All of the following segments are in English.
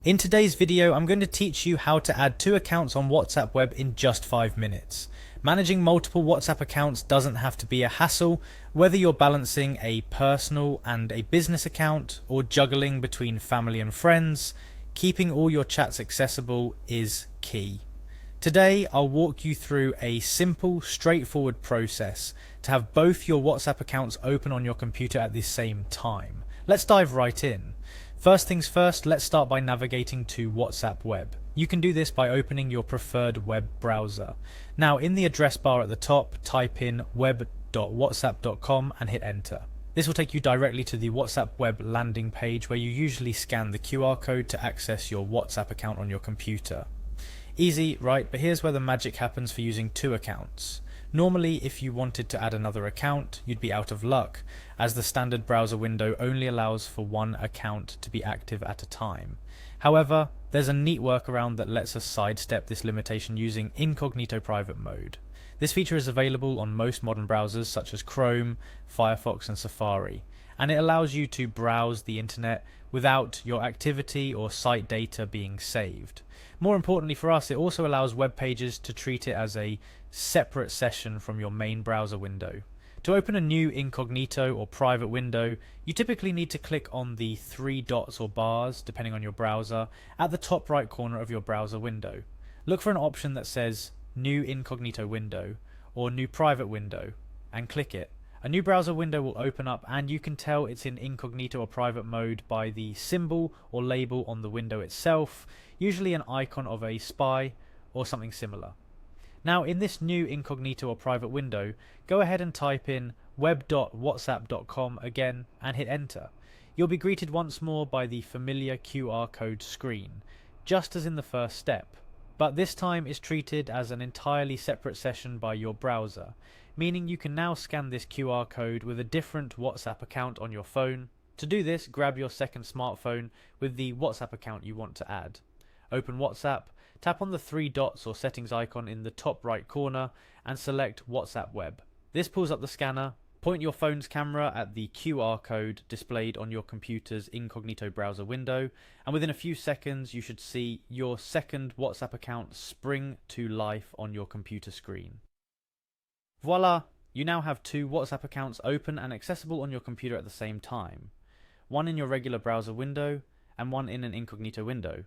In today's video, I'm going to teach you how to add 2 accounts on WhatsApp Web in just 5 minutes. Managing multiple WhatsApp accounts doesn't have to be a hassle, whether you're balancing a personal and a business account or juggling between family and friends. Keeping all your chats accessible is key. Today, I'll walk you through a simple, straightforward process to have both your WhatsApp accounts open on your computer at the same time. Let's dive right in. First things first, let's start by navigating to WhatsApp Web. You can do this by opening your preferred web browser. Now, in the address bar at the top, type in web.whatsapp.com and hit enter. This will take you directly to the WhatsApp Web landing page where you usually scan the QR code to access your WhatsApp account on your computer. Easy, right? But here's where the magic happens for using 2 accounts. Normally, if you wanted to add another account, you'd be out of luck, as the standard browser window only allows for 1 account to be active at a time. However, there's a neat workaround that lets us sidestep this limitation using incognito private mode. This feature is available on most modern browsers such as Chrome, Firefox and Safari, and it allows you to browse the internet without your activity or site data being saved. More importantly for us, it also allows web pages to treat it as a separate session from your main browser window. To open a new incognito or private window, you typically need to click on the 3 dots or bars, depending on your browser, at the top right corner of your browser window. Look for an option that says New Incognito Window or New Private Window and click it. A new browser window will open up and you can tell it's in incognito or private mode by the symbol or label on the window itself, usually an icon of a spy or something similar. Now, in this new incognito or private window, go ahead and type in web.whatsapp.com again and hit enter. You'll be greeted once more by the familiar QR code screen, just as in the first step, but this time is treated as an entirely separate session by your browser, meaning you can now scan this QR code with a different WhatsApp account on your phone. To do this, grab your second smartphone with the WhatsApp account you want to add. Open WhatsApp, tap on the 3 dots or settings icon in the top right corner and select WhatsApp Web. This pulls up the scanner. Point your phone's camera at the QR code displayed on your computer's incognito browser window, and within a few seconds you should see your second WhatsApp account spring to life on your computer screen. Voila! You now have 2 WhatsApp accounts open and accessible on your computer at the same time. One in your regular browser window and one in an incognito window.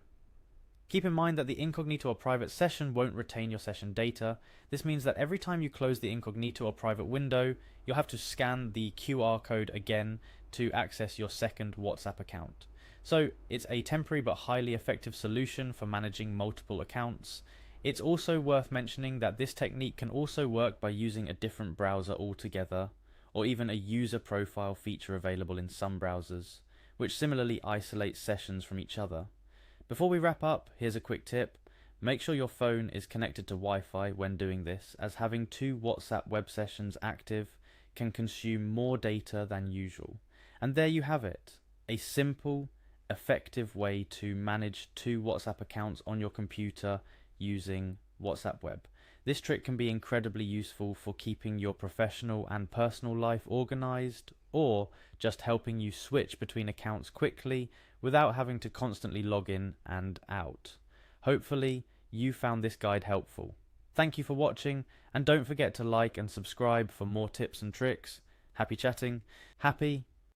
Keep in mind that the incognito or private session won't retain your session data. This means that every time you close the incognito or private window, you'll have to scan the QR code again to access your second WhatsApp account. So it's a temporary but highly effective solution for managing multiple accounts. It's also worth mentioning that this technique can also work by using a different browser altogether, or even a user profile feature available in some browsers, which similarly isolates sessions from each other. Before we wrap up, here's a quick tip. Make sure your phone is connected to Wi-Fi when doing this, as having 2 WhatsApp web sessions active can consume more data than usual. And there you have it, a simple, effective way to manage 2 WhatsApp accounts on your computer using WhatsApp Web. This trick can be incredibly useful for keeping your professional and personal life organized, or just helping you switch between accounts quickly without having to constantly log in and out. Hopefully, you found this guide helpful. Thank you for watching, and don't forget to like and subscribe for more tips and tricks. Happy chatting, happy